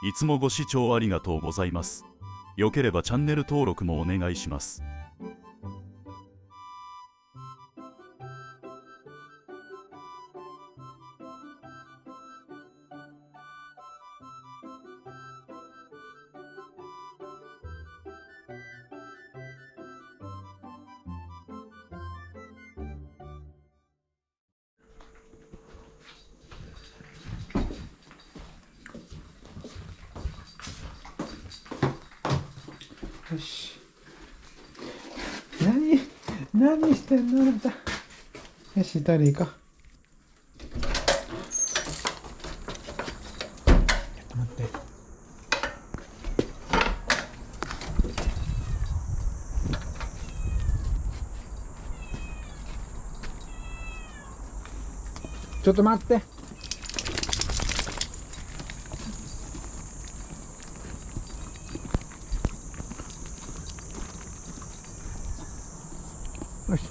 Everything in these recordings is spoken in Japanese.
いつもご視聴ありがとうございます。よければチャンネル登録もお願いします。よし。何してんのあなた。よし、トイレ行こう。ちょっと待って。ちょっと待って。よし。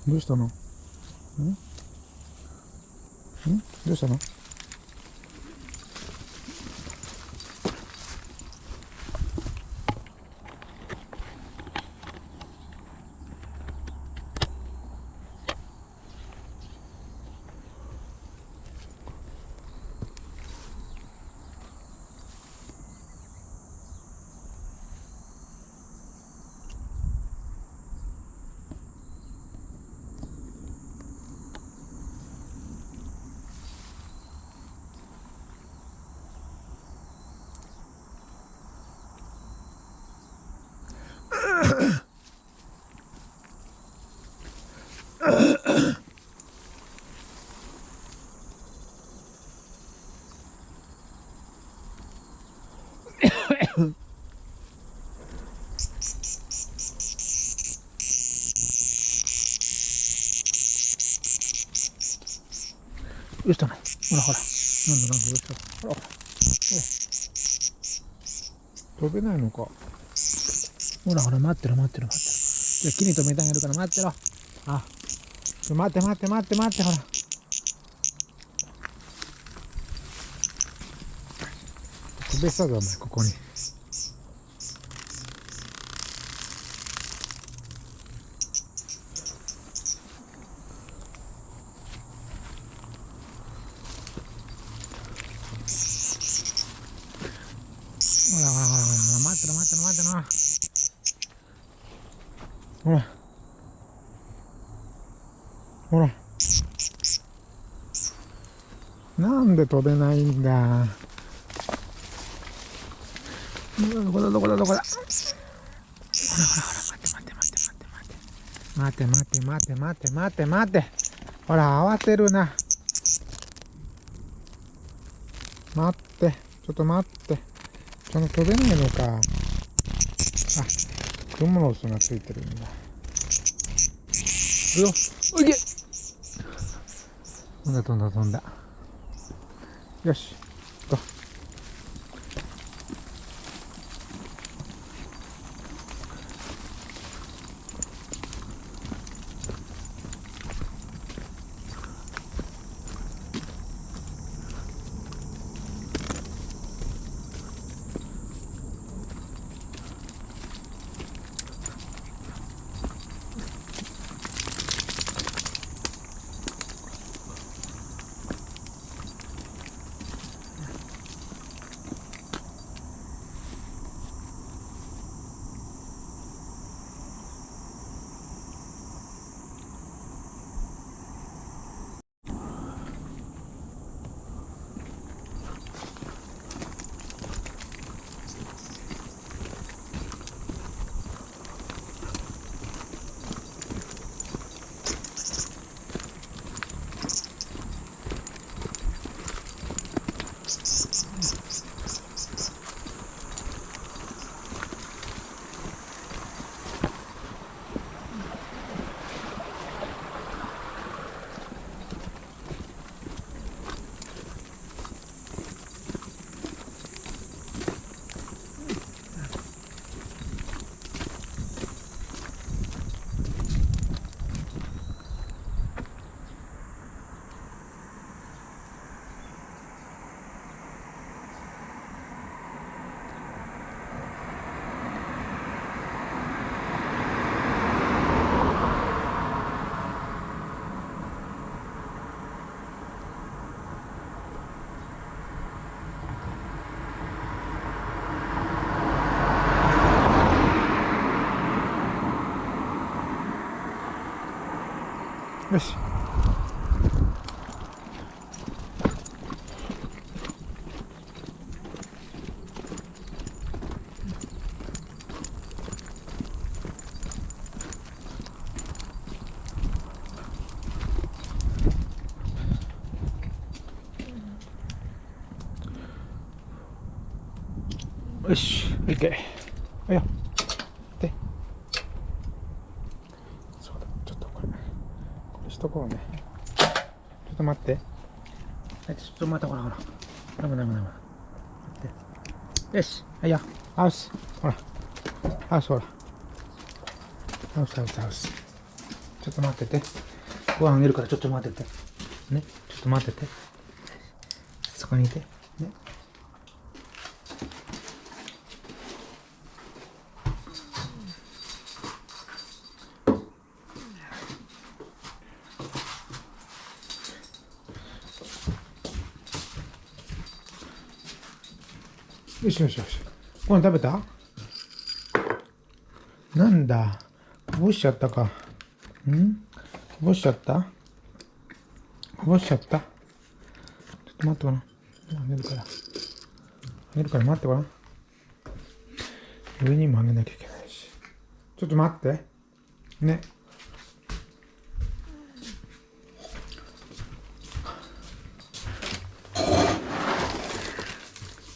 どうしたの？どうしたの？どうしたの？ほらほら。なんだどうしたの？ほらほら。飛べないのか。ほらほら、待ってろ。じゃあ木に止めてあげるから待ってろ。あ、待ってほら。飛べそうだお前、ここに。ほら、待ってろ。ほら。なんで飛べないんだ。どこだ。ほら、待って。ほら、慌てるな。待って。ちょっと待って。ちゃんと飛べないのか。あ、クモの巣がついてるんだ。うよ、おいけ。飛んだ飛んだ飛んだ。よし。と。よし。よし、いけ。あいや。で。そうだ、ちょっとこれしとこうね。ちょっと待って。ちょっと待って、ほらほら。ダメダメダメ。待って。よし、あいや。ハウス。ほら。ハウスほら。ハウスハウスハウス。ちょっと待ってて。ご飯あげるからちょっと待ってて。ね。ちょっと待ってて。そこにいて。ね。よしよしよし。ご飯食べた？なんだ。こぼしちゃったか。こぼしちゃった？こぼしちゃった？ちょっと待ってごらん。あげるから。あげるから待ってごらん。上にもあげなきゃいけないし。ちょっと待って。ね。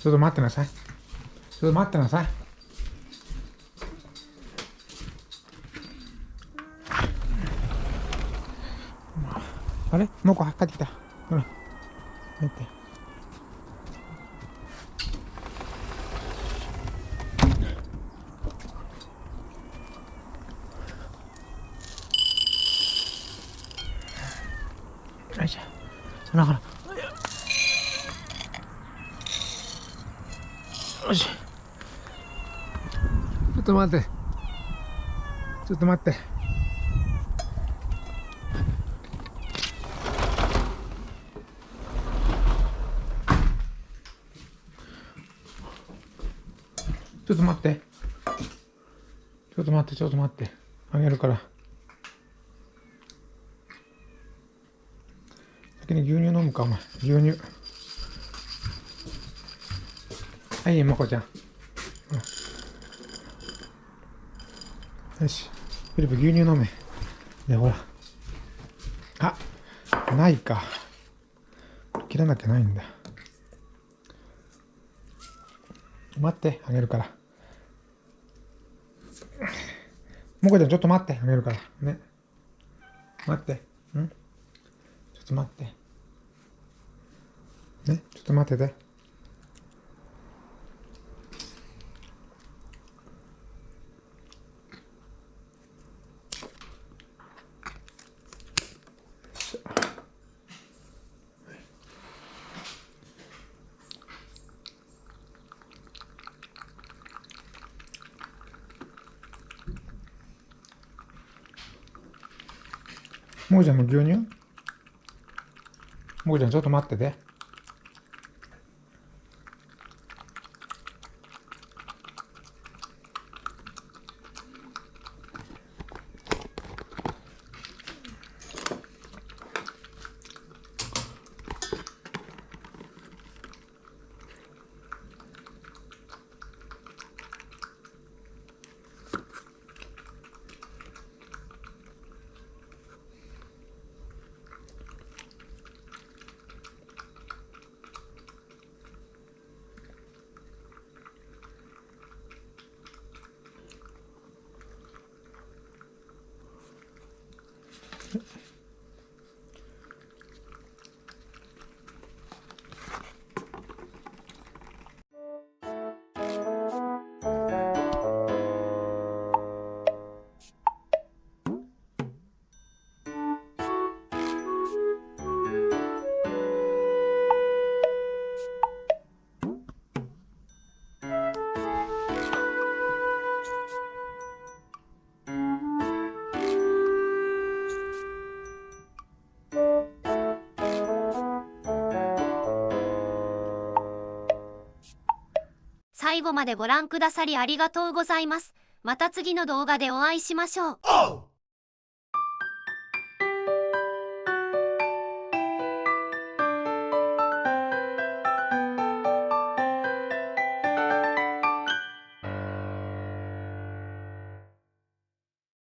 ちょっと待ってなさい。ちょっと待ってなさい。あれもう帰ってきた。ほら。待って。よいしょ。ほらほら。よし。ちょっと待って。ちょっと待って。ちょっと待って。ちょっと待って、ちょっと待って。あげるから。先に牛乳飲むか、お前。牛乳。はい、まこちゃん。よし。フィリップ、牛乳飲め。で、ほら。あ、ないか。切らなきゃないんだ。待って、あげるから。もこちゃん、ちょっと待って、あげるから。ね。待って。ちょっと待って。ね、ちょっと待ってて。もこちゃんも牛乳もこちゃん、ちょっと待ってて。最後までご覧くださりありがとうございます。また次の動画でお会いしましょう。